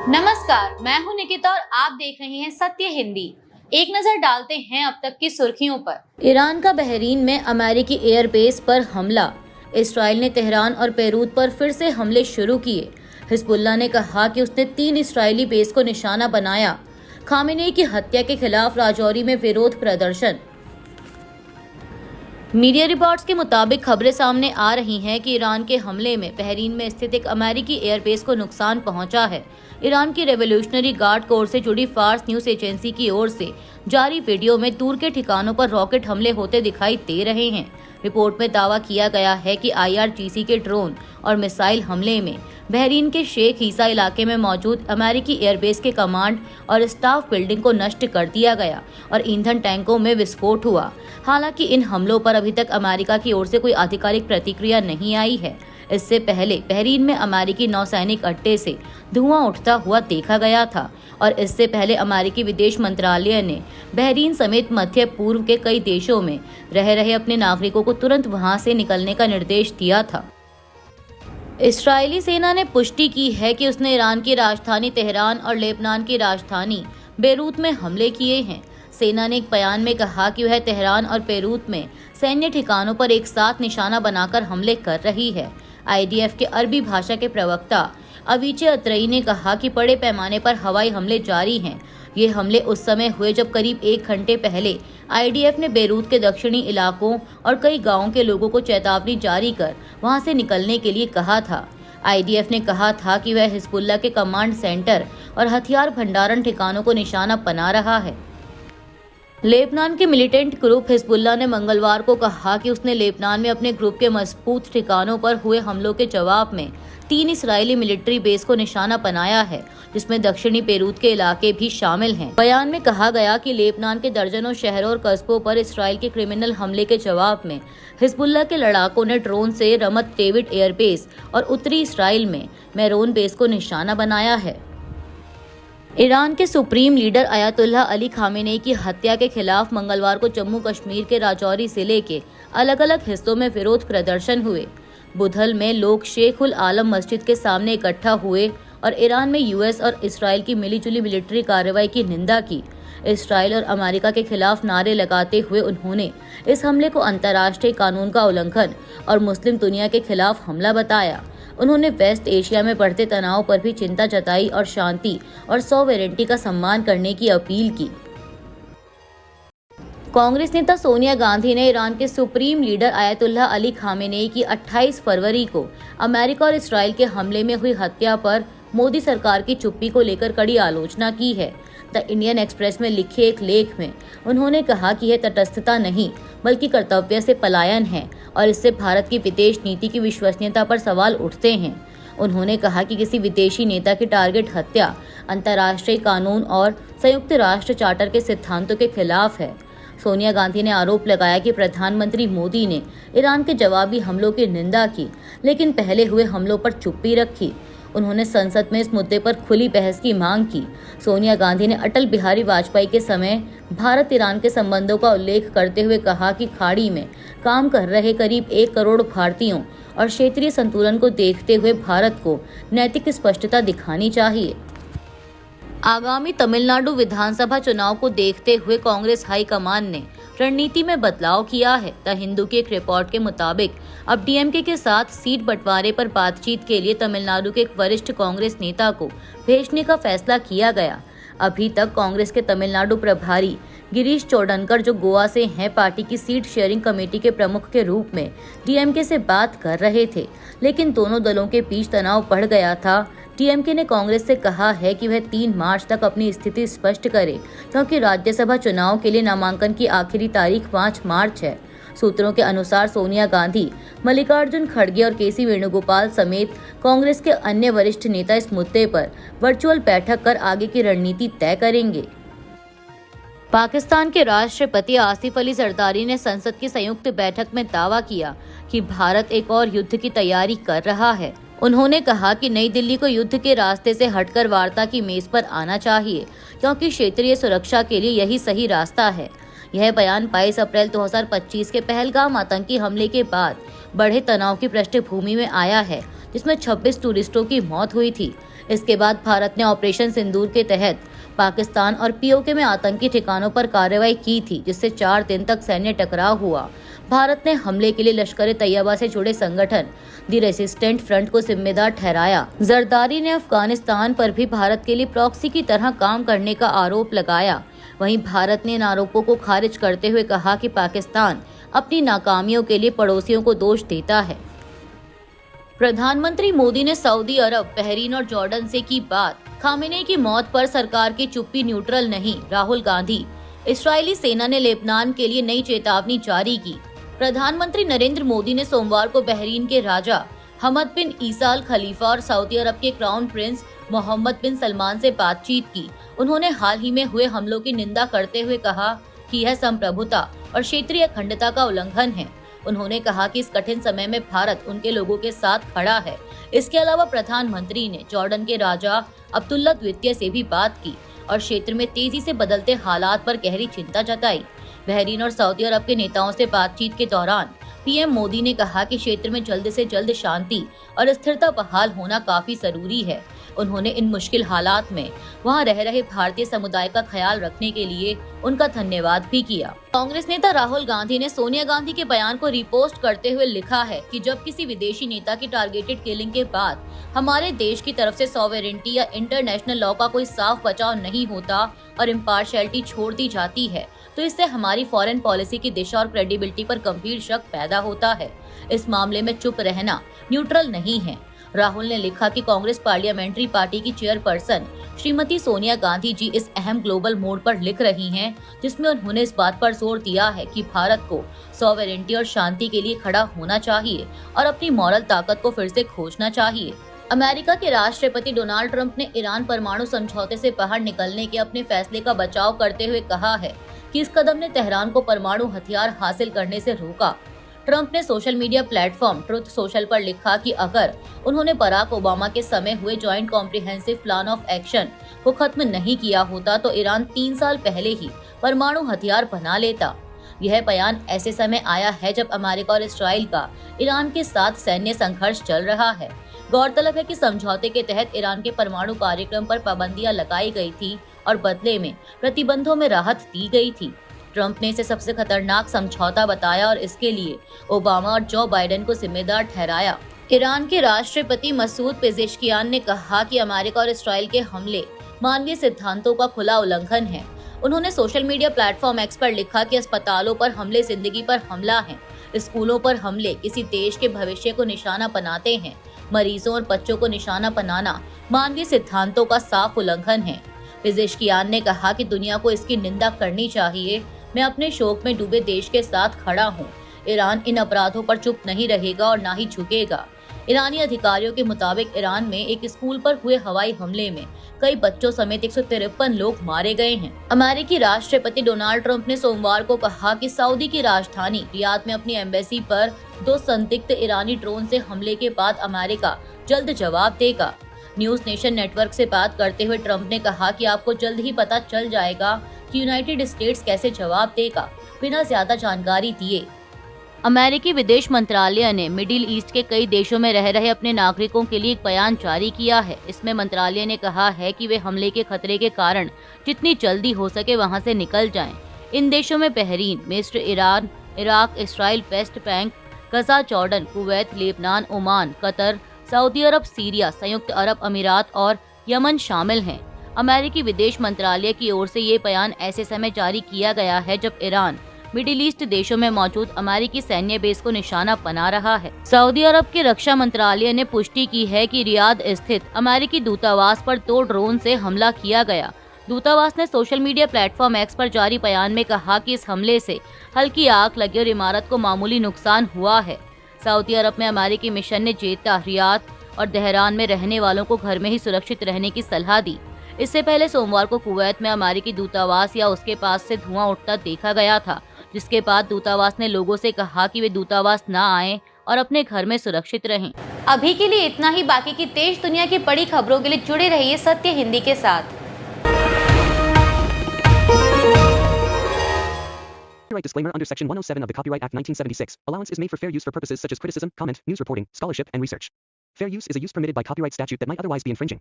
नमस्कार, मैं हूं निकिता और आप देख रहे हैं सत्य हिंदी। एक नजर डालते हैं अब तक की सुर्खियों पर। ईरान का बहरीन में अमेरिकी एयरबेस पर हमला। इसराइल ने तेहरान और बेरूत पर फिर से हमले शुरू किए। हिजबुल्लाह ने कहा कि उसने 3 इस्राएली बेस को निशाना बनाया। खामेनेई की हत्या के खिलाफ राजौरी में विरोध प्रदर्शन। मीडिया रिपोर्ट्स के मुताबिक खबरें सामने आ रही हैं कि ईरान के हमले में बहरीन में स्थित एक अमेरिकी एयरबेस को नुकसान पहुंचा है। ईरान की रेवोल्यूशनरी गार्ड कोर से जुड़ी फार्स न्यूज एजेंसी की ओर से जारी वीडियो में दूर के ठिकानों पर रॉकेट हमले होते दिखाई दे रहे हैं। रिपोर्ट में दावा किया गया है कि IRGC के ड्रोन और मिसाइल हमले में बहरीन के शेख ईसा इलाके में मौजूद अमेरिकी एयरबेस के कमांड और स्टाफ बिल्डिंग को नष्ट कर दिया गया और ईंधन टैंकों में विस्फोट हुआ। हालांकि इन हमलों पर अभी तक अमेरिका की ओर से कोई आधिकारिक प्रतिक्रिया नहीं आई है। इससे पहले बहरीन में अमेरिकी नौसैनिक अड्डे से धुआं उठता हुआ देखा गया था और इससे पहले अमेरिकी विदेश मंत्रालय ने बहरीन समेत मध्य पूर्व के कई देशों में रह रहे अपने नागरिकों को तुरंत वहां से निकलने का निर्देश दिया था। इस्राएली सेना ने पुष्टि की है कि उसने ईरान की राजधानी तेहरान और लेबनान की राजधानी बेरूत में हमले किए हैं। सेना ने एक बयान में कहा कि वह तेहरान और बेरूत में सैन्य ठिकानों पर एक साथ निशाना बनाकर हमले कर रही है। IDF के अरबी भाषा के प्रवक्ता अवीचे अत्रई ने कहा कि बड़े पैमाने पर हवाई हमले जारी हैं। ये हमले उस समय हुए जब करीब 1 घंटे पहले IDF ने बेरूत के दक्षिणी इलाकों और कई गांवों के लोगों को चेतावनी जारी कर वहां से निकलने के लिए कहा था। IDF ने कहा था कि वह हिजबुल्लाह के कमांड सेंटर और हथियार भंडारण ठिकानों को निशाना बना रहा है। लेबनान के मिलिटेंट ग्रुप हिजबुल्लाह ने मंगलवार को कहा कि उसने लेबनान में अपने ग्रुप के मजबूत ठिकानों पर हुए हमलों के जवाब में 3 इस्राएली मिलिट्री बेस को निशाना बनाया है, जिसमें दक्षिणी बेरूत के इलाके भी शामिल हैं। बयान में कहा गया कि लेबनान के दर्जनों शहरों और कस्बों पर इसराइल के क्रिमिनल हमले के जवाब में हिजबुल्लाह के लड़ाकों ने ड्रोन से रमत डेविड एयरबेस और उत्तरी इसराइल में मेरोन बेस को निशाना बनाया है। ईरान के supreme leader Ayatollah Ali Khamenei की हत्या के खिलाफ मंगलवार को जम्मू कश्मीर के राजौरी जिले के अलग अलग हिस्सों में विरोध प्रदर्शन हुए। बुधल में लोग शेख उल आलम मस्जिद के सामने इकट्ठा हुए और ईरान में US और इसराइल की मिलीजुली मिलिट्री कार्रवाई की निंदा की। इसराइल और अमेरिका के खिलाफ नारे लगाते हुए उन्होंने इस हमले को अंतर्राष्ट्रीय कानून का उल्लंघन और मुस्लिम दुनिया के खिलाफ हमला बताया। उन्होंने वेस्ट एशिया में बढ़ते तनाव पर भी चिंता जताई और शांति और सॉवरेनिटी का सम्मान करने की अपील की। कांग्रेस नेता सोनिया गांधी ने ईरान के supreme leader Ayatollah Ali Khamenei की 28 फरवरी को अमेरिका और इसराइल के हमले में हुई हत्या पर मोदी सरकार की चुप्पी को लेकर कड़ी आलोचना की है। द इंडियन एक्सप्रेस में लिखे एक लेख में उन्होंने कहा कि यह तटस्थता नहीं बल्कि कर्तव्य से पलायन है और इससे भारत की विदेश नीति की विश्वसनीयता पर सवाल उठते हैं। उन्होंने कहा कि किसी विदेशी नेता की टारगेट हत्या अंतर्राष्ट्रीय कानून और संयुक्त राष्ट्र चार्टर के सिद्धांतों के खिलाफ है। सोनिया गांधी ने आरोप लगाया कि प्रधानमंत्री मोदी ने ईरान के जवाबी हमलों की निंदा की, लेकिन पहले हुए हमलों पर चुप्पी रखी। उन्होंने संसद में इस मुद्दे पर खुली बहस की मांग की। सोनिया गांधी ने अटल बिहारी वाजपेयी के समय भारत ईरान के संबंधों का उल्लेख करते हुए कहा कि खाड़ी में काम कर रहे करीब 1 करोड़ भारतीयों और क्षेत्रीय संतुलन को देखते हुए भारत को नैतिक स्पष्टता दिखानी चाहिए। आगामी तमिलनाडु विधानसभा चुनाव को देखते हुए कांग्रेस हाईकमान ने रणनीति में बदलाव किया है। द हिंदू की एक रिपोर्ट के मुताबिक अब DMK के साथ सीट बंटवारे पर बातचीत के लिए तमिलनाडु के एक वरिष्ठ कांग्रेस नेता को भेजने का फैसला किया गया। अभी तक कांग्रेस के तमिलनाडु प्रभारी गिरीश चोडनकर, जो गोवा से हैं, पार्टी की सीट शेयरिंग कमेटी के प्रमुख के रूप में DMK से बात कर रहे थे, लेकिन दोनों दलों के बीच तनाव बढ़ गया था। DMK ने कांग्रेस से कहा है कि वह 3 मार्च तक अपनी स्थिति स्पष्ट करे, क्योंकि राज्यसभा चुनाव के लिए नामांकन की आखिरी तारीख 5 मार्च है। सूत्रों के अनुसार सोनिया गांधी, मल्लिकार्जुन खड़गे और KC वेणुगोपाल समेत कांग्रेस के अन्य वरिष्ठ नेता इस मुद्दे पर वर्चुअल बैठक कर आगे की रणनीति तय करेंगे। पाकिस्तान के राष्ट्रपति आसिफ अली जरदारी ने संसद की संयुक्त बैठक में दावा किया कि भारत एक और युद्ध की तैयारी कर रहा है। उन्होंने कहा कि नई दिल्ली को युद्ध के रास्ते से हटकर वार्ता की मेज पर आना चाहिए, क्योंकि क्षेत्रीय सुरक्षा के लिए यही सही रास्ता है। यह बयान 22 अप्रैल 2025 के पहलगाम आतंकी हमले के बाद बढ़े तनाव की पृष्ठभूमि में आया है, जिसमें 26 टूरिस्टों की मौत हुई थी। इसके बाद भारत ने ऑपरेशन सिंदूर के तहत पाकिस्तान और पीओके में आतंकी ठिकानों पर कार्रवाई की थी, जिससे 4 दिन तक सैन्य टकराव हुआ। भारत ने हमले के लिए लश्कर तैयबा से जुड़े संगठन दी रेसिस्टेंट फ्रंट को जिम्मेदार ठहराया। जरदारी ने अफगानिस्तान पर भी भारत के लिए प्रॉक्सी की तरह काम करने का आरोप लगाया। वहीं भारत ने इन आरोपों को खारिज करते हुए कहा कि पाकिस्तान अपनी नाकामियों के लिए पड़ोसियों को दोष देता है। प्रधानमंत्री मोदी ने सऊदी अरब, बहरीन और जॉर्डन से की बात। खामेनेई की मौत पर सरकार की चुप्पी न्यूट्रल नहीं, राहुल गांधी। इस्राएली सेना ने लेबनान के लिए नई चेतावनी जारी की। प्रधानमंत्री नरेंद्र मोदी ने सोमवार को बहरीन के राजा हमद बिन ईसा अल खलीफा और सऊदी अरब के क्राउन प्रिंस मोहम्मद बिन सलमान से बातचीत की। उन्होंने हाल ही में हुए हमलों की निंदा करते हुए कहा कि यह संप्रभुता और क्षेत्रीय अखंडता का उल्लंघन है। उन्होंने कहा कि इस कठिन समय में भारत उनके लोगों के साथ खड़ा है। इसके अलावा प्रधानमंत्री ने जॉर्डन के राजा अब्दुल्ला द्वितीय से भी बात की और क्षेत्र में तेजी से बदलते हालात पर गहरी चिंता जताई। बहरीन और सऊदी अरब के नेताओं से बातचीत के दौरान पीएम मोदी ने कहा कि क्षेत्र में जल्द से जल्द शांति और स्थिरता बहाल होना काफी जरूरी है। उन्होंने इन मुश्किल हालात में वहां रह रहे भारतीय समुदाय का ख्याल रखने के लिए उनका धन्यवाद भी किया। कांग्रेस नेता राहुल गांधी ने सोनिया गांधी के बयान को रिपोस्ट करते हुए लिखा है कि जब किसी विदेशी नेता की टारगेटेड किलिंग के बाद हमारे देश की तरफ से सॉवरेनिटी या इंटरनेशनल लॉ का कोई साफ बचाव नहीं होता और इम्पार्शियलिटी छोड़ दी जाती है, तो इससे हमारी फॉरेन पॉलिसी की दिशा और क्रेडिबिलिटी पर गंभीर शक पैदा होता है। इस मामले में चुप रहना न्यूट्रल नहीं है। राहुल ने लिखा कि कांग्रेस पार्लियामेंट्री पार्टी की चेयरपर्सन श्रीमती सोनिया गांधी जी इस अहम ग्लोबल मोड पर लिख रही हैं, जिसमें उन्होंने इस बात पर जोर दिया है कि भारत को सॉवरेनिटी और शांति के लिए खड़ा होना चाहिए और अपनी मॉरल ताकत को फिर से खोजना चाहिए। अमेरिका के राष्ट्रपति डोनाल्ड ट्रंप ने ईरान परमाणु समझौते से बाहर निकलने के अपने फैसले का बचाव करते हुए कहा है कि इस कदम ने तेहरान को परमाणु हथियार हासिल करने से रोका। ट्रंप ने social media platform truth social पर लिखा कि अगर उन्होंने बराक ओबामा के समय हुए joint comprehensive plan of action को खत्म नहीं किया होता तो ईरान 3 साल पहले ही परमाणु हथियार बना लेता। यह बयान ऐसे समय आया है जब अमेरिका और इस्राइल का ईरान के साथ सैन्य संघर्ष चल रहा है। गौरतलब है कि समझौते के तहत ईरान के परमाणु कार्यक्रम पर पाबंदियां लगाई गई थी और बदले में प्रतिबंधों में राहत दी गई थी। ट्रंप ने इसे सबसे खतरनाक समझौता बताया और इसके लिए ओबामा और जो बाइडेन को जिम्मेदार ठहराया। ईरान के राष्ट्रपति मसूद पेजेश्कियान ने कहा कि अमेरिका और इस्राइल के हमले मानवीय सिद्धांतों का खुला उल्लंघन है। उन्होंने सोशल मीडिया प्लेटफॉर्म एक्स पर लिखा कि अस्पतालों पर हमले जिंदगी पर हमला है। स्कूलों पर हमले किसी देश के भविष्य को निशाना बनाते हैं। मरीजों और बच्चों को निशाना बनाना मानवीय सिद्धांतों का साफ उल्लंघन है। पेजेश्कियान ने कहा कि दुनिया को इसकी निंदा करनी चाहिए। मैं अपने शोक में डूबे देश के साथ खड़ा हूँ। ईरान इन अपराधों पर चुप नहीं रहेगा और ना ही झुकेगा। ईरानी अधिकारियों के मुताबिक ईरान में एक स्कूल पर हुए हवाई हमले में कई बच्चों समेत 153 लोग मारे गए हैं। अमेरिकी राष्ट्रपति डोनाल्ड ट्रंप ने सोमवार को कहा कि सऊदी की राजधानी रियाद में अपनी एम्बेसी पर 2 संदिग्ध ईरानी ड्रोन से हमले के बाद अमेरिका जल्द जवाब देगा। न्यूज नेशन नेटवर्क से बात करते हुए ट्रंप ने कहा कि आपको जल्द ही पता चल जाएगा कि यूनाइटेड स्टेट्स कैसे जवाब देगा, बिना ज्यादा जानकारी दिए। अमेरिकी विदेश मंत्रालय ने मिडिल ईस्ट के कई देशों में रह रहे अपने नागरिकों के लिए एक बयान जारी किया है। इसमें मंत्रालय ने कहा है कि वे हमले के खतरे के कारण जितनी जल्दी हो सके वहां से निकल जाएं। इन देशों में बहरीन, मिस्र, Iran, Iraq, Israel, West Bank, Gaza, Jordan, Kuwait, Lebanon, Oman, Qatar, Saudi Arab, Syria, संयुक्त अरब अमीरात और यमन शामिल हैं। अमेरिकी विदेश मंत्रालय की ओर से ये बयान ऐसे समय जारी किया गया है जब ईरान मिडिल ईस्ट देशों में मौजूद अमेरिकी सैन्य बेस को निशाना बना रहा है। सऊदी अरब के रक्षा मंत्रालय ने पुष्टि की है कि रियाद स्थित अमेरिकी दूतावास पर 2 ड्रोन से हमला किया गया। दूतावास ने सोशल मीडिया प्लेटफॉर्म एक्स पर जारी बयान में कहा कि इस हमले से हल्की आग लगी और इमारत को मामूली नुकसान हुआ है। सऊदी अरब में अमेरिकी मिशन ने जेद्दा, रियाद और तेहरान में रहने वालों को घर में ही सुरक्षित रहने की सलाह दी। इससे पहले सोमवार को कुवैत में अमेरिकी दूतावास या उसके पास से धुआं उठता देखा गया था, जिसके बाद दूतावास ने लोगों से कहा कि वे दूतावास न आएं और अपने घर में सुरक्षित रहें। अभी के लिए इतना ही। बाकी की देश दुनिया की बड़ी खबरों के लिए जुड़े रहिए सत्य हिंदी के साथ। Copyright disclaimer under Section 107 of the Copyright Act 1976. Allowance is made for fair use for purposes such as criticism, comment, news reporting, scholarship, and research. Fair use is a use permitted by copyright statute that might otherwise be infringing.